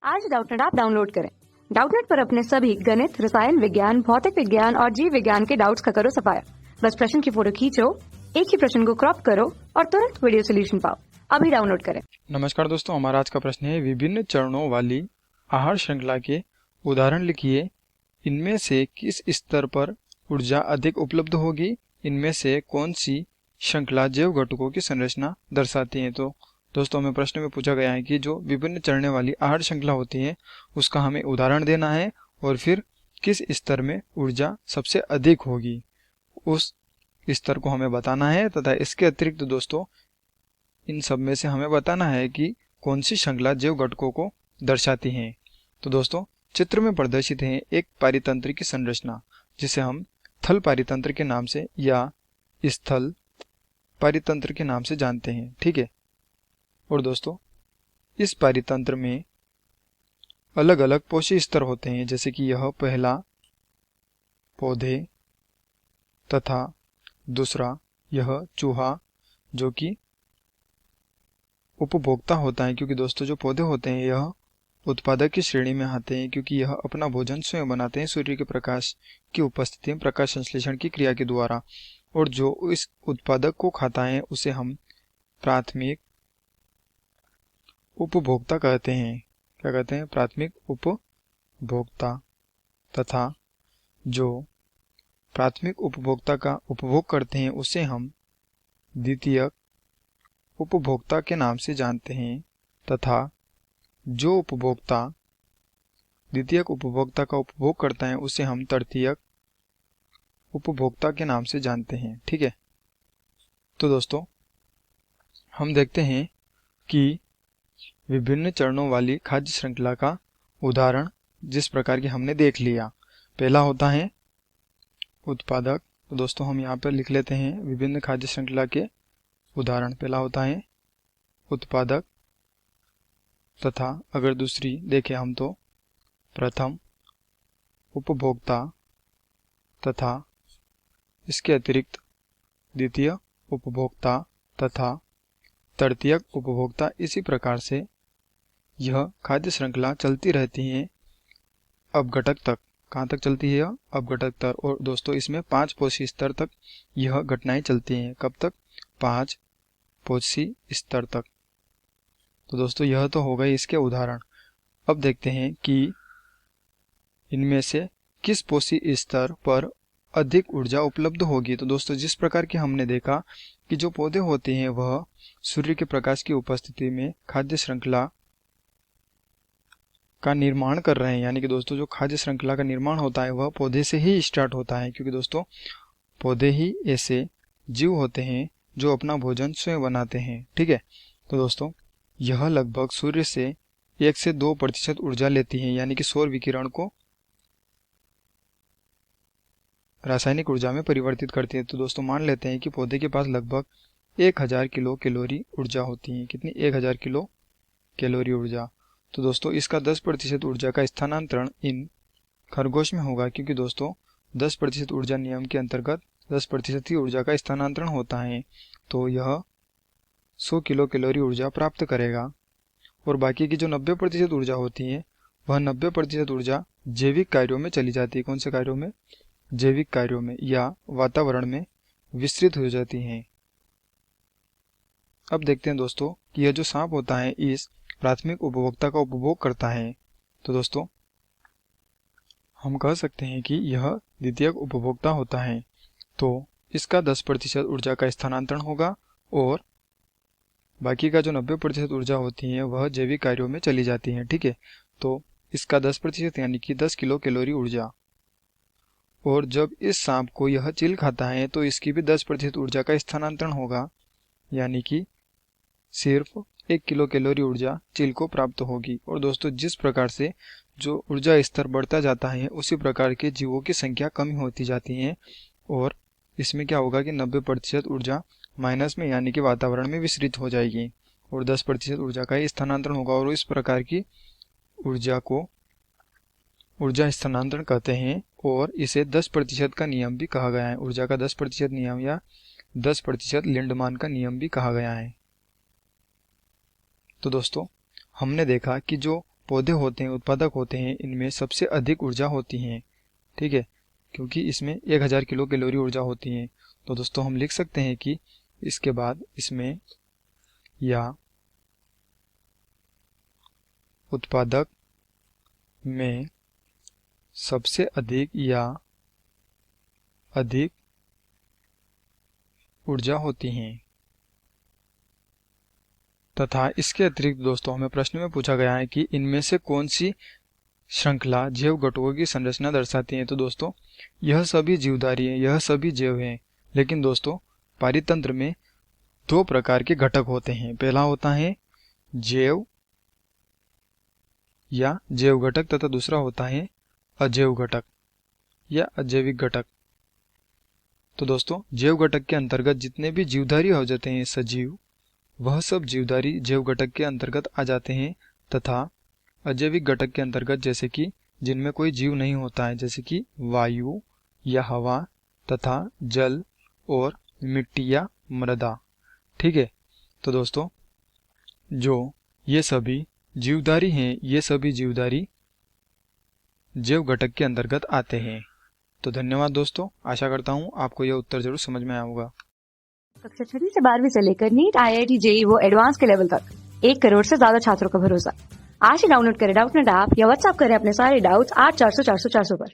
आज Doubtnut app download करें। Doubtnut पर अपने सभी गणित, रसायन विज्ञान, भौतिक विज्ञान और जीव विज्ञान के डाउट्स का करो सफाया। बस प्रश्न की फोटो खींचो, एक ही प्रश्न को क्रॉप करो और तुरंत वीडियो सोल्यूशन पाओ। अभी डाउनलोड करें। नमस्कार दोस्तों, हमारा आज का प्रश्न है विभिन्न चरणों वाली आहार श्रृंखला के उदाहरण लिखिए। इनमें से किस स्तर पर ऊर्जा अधिक उपलब्ध होगी? इनमें से कौन सी श्रृंखला जैव घटकों की संरचना दर्शाती है? तो दोस्तों, हमें प्रश्न में पूछा गया है कि जो विभिन्न चरणों वाली आहार श्रृंखला होती है उसका हमें उदाहरण देना है और फिर किस स्तर में ऊर्जा सबसे अधिक होगी उस स्तर को हमें बताना है, तथा इसके अतिरिक्त दोस्तों इन सब में से हमें बताना है कि कौन सी श्रृंखला जैव घटकों को दर्शाती है। तो दोस्तों, चित्र में प्रदर्शित है एक पारितंत्र की संरचना जिसे हम थल पारितंत्र के नाम से या स्थल पारितंत्र के नाम से जानते हैं, ठीक है। और दोस्तों, इस पारितंत्र में अलग अलग पोषी स्तर होते हैं, जैसे कि यह पहला पौधे तथा दूसरा यह चूहा जो कि उपभोक्ता होता है, क्योंकि दोस्तों जो पौधे होते हैं यह उत्पादक की श्रेणी में आते हैं क्योंकि यह अपना भोजन स्वयं बनाते हैं सूर्य के प्रकाश की उपस्थिति में प्रकाश संश्लेषण की क्रिया के द्वारा। और जो इस उत्पादक को खाता है उसे हम प्राथमिक उपभोक्ता कहते हैं। क्या कहते हैं? प्राथमिक उपभोक्ता। तथा जो प्राथमिक उपभोक्ता का उपभोग करते हैं उसे हम द्वितीयक उपभोक्ता के नाम से जानते हैं। तथा जो उपभोक्ता द्वितीयक उपभोक्ता का उपभोग करता है उसे हम तृतीयक उपभोक्ता के नाम से जानते हैं, ठीक है। तो दोस्तों, हम देखते हैं कि विभिन्न चरणों वाली खाद्य श्रृंखला का उदाहरण जिस प्रकार की हमने देख लिया। पहला होता है उत्पादक। तो दोस्तों, हम यहाँ पर लिख लेते हैं विभिन्न खाद्य श्रृंखला के उदाहरण। पहला होता है उत्पादक, तथा अगर दूसरी देखें हम तो प्रथम उपभोक्ता, तथा इसके अतिरिक्त द्वितीय उपभोक्ता तथा तृतीयक उपभोक्ता। इसी प्रकार से यह खाद्य श्रृंखला चलती रहती है अपघटक तक। कहाँ तक चलती है यह? अपघटक तक। और दोस्तों, इसमें 5 पोषी स्तर तक यह घटनाएं चलती हैं। कब तक? 5 पोषी स्तर तक। तो दोस्तों, यह तो हो गए इसके उदाहरण। अब देखते हैं कि इनमें से किस पोषी स्तर पर अधिक ऊर्जा उपलब्ध होगी। तो दोस्तों, जिस प्रकार की हमने देखा कि जो पौधे होते हैं वह सूर्य के प्रकाश की उपस्थिति में खाद्य श्रृंखला का निर्माण कर रहे हैं, यानी कि दोस्तों जो खाद्य श्रृंखला का निर्माण होता है वह पौधे से ही स्टार्ट होता है, क्योंकि दोस्तों पौधे ही ऐसे जीव होते हैं जो अपना भोजन स्वयं बनाते हैं, ठीक है। तो दोस्तों, यह लगभग सूर्य से 1 से 2% ऊर्जा लेती है, यानी कि सौर विकिरण को रासायनिक ऊर्जा में परिवर्तित करती है। तो दोस्तों, मान लेते हैं कि पौधे के पास लगभग 1000 किलो कैलोरी ऊर्जा होती है। कितनी? 1000 किलो कैलोरी ऊर्जा। तो दोस्तों, इसका 10% ऊर्जा का स्थानांतरण इन खरगोश में होगा, क्योंकि दोस्तों 10% ऊर्जा नियम के अंतर्गत 10% ही ऊर्जा का स्थानांतरण होता है। तो यह 100 किलो कैलोरी ऊर्जा प्राप्त करेगा। और बाकी की जो 90% ऊर्जा होती है वह 90% ऊर्जा जैविक कार्यों में चली जाती है। कौन से कार्यों में? जैविक कार्यों में या वातावरण में विस्तृत हो जाती हैं। अब देखते हैं दोस्तों कि यह जो सांप होता है इस प्राथमिक उपभोक्ता का उपभोग करता है। तो दोस्तों, हम कह सकते हैं कि यह द्वितीयक उपभोक्ता होता है। तो इसका 10% ऊर्जा का स्थानांतरण होगा और बाकी का जो 90% ऊर्जा होती है वह जैविक कार्यों में चली जाती है, ठीक है। तो इसका 10% यानी कि 10 किलो कैलोरी ऊर्जा। और जब इस सांप को यह चील खाता है तो इसकी भी 10% ऊर्जा का स्थानांतरण होगा, यानी कि सिर्फ 1 किलो कैलोरी ऊर्जा चील को प्राप्त होगी। और दोस्तों, जिस प्रकार से जो ऊर्जा स्तर बढ़ता जाता है उसी प्रकार के जीवों की संख्या कम होती जाती है और इसमें क्या होगा कि 90% ऊर्जा माइनस में यानी कि वातावरण में विसरित हो जाएगी और 10% ऊर्जा का ही स्थानांतरण होगा। और इस प्रकार की ऊर्जा को ऊर्जा स्थानांतरण कहते हैं और इसे 10% का नियम भी कहा गया है। ऊर्जा का 10% नियम या 10% लिंडमान का नियम भी कहा गया है। तो दोस्तों, हमने देखा कि जो पौधे होते हैं, उत्पादक होते हैं, इनमें सबसे अधिक ऊर्जा होती है। ठीक है, क्योंकि इसमें 1000 किलो कैलोरी ऊर्जा होती है। तो दोस्तों हम लिख सकते हैं कि इसके बाद इसमें या उत्पादक में सबसे अधिक या अधिक ऊर्जा होती है। तथा इसके अतिरिक्त दोस्तों हमें प्रश्न में पूछा गया है कि इनमें से कौन सी श्रृंखला जैव घटकों की संरचना दर्शाती है। तो दोस्तों यह सभी जीवधारी हैं, यह सभी जैव हैं। लेकिन दोस्तों पारितंत्र में 2 प्रकार के घटक होते हैं। पहला होता है जैव या जैव घटक तथा दूसरा होता है अजैव घटक या अजैविक घटक। तो दोस्तों जैव घटक के अंतर्गत जितने भी जीवधारी हो जाते हैं सजीव, वह सब जीवधारी जैव घटक के अंतर्गत आ जाते हैं। तथा अजैविक घटक के अंतर्गत जैसे कि जिनमें कोई जीव नहीं होता है, जैसे कि वायु या हवा तथा जल और मिट्टी या मृदा। ठीक है, तो दोस्तों जो ये सभी जीवधारी हैं, ये सभी जीवधारी जैव घटक के अंतर्गत आते हैं। तो धन्यवाद दोस्तों, आशा करता हूँ आपको यह उत्तर जरूर समझ में आया होगा। कक्षा 6 से 12वीं से लेकर नीट, IIT, JEE वो एडवांस के लेवल तक 1 करोड़ से ज्यादा छात्रों का भरोसा। आज ही डाउनलोड करें डाउटनेट ऐप या व्हाट्सएप करें अपने सारे डाउट्स 8400 400 400 पर।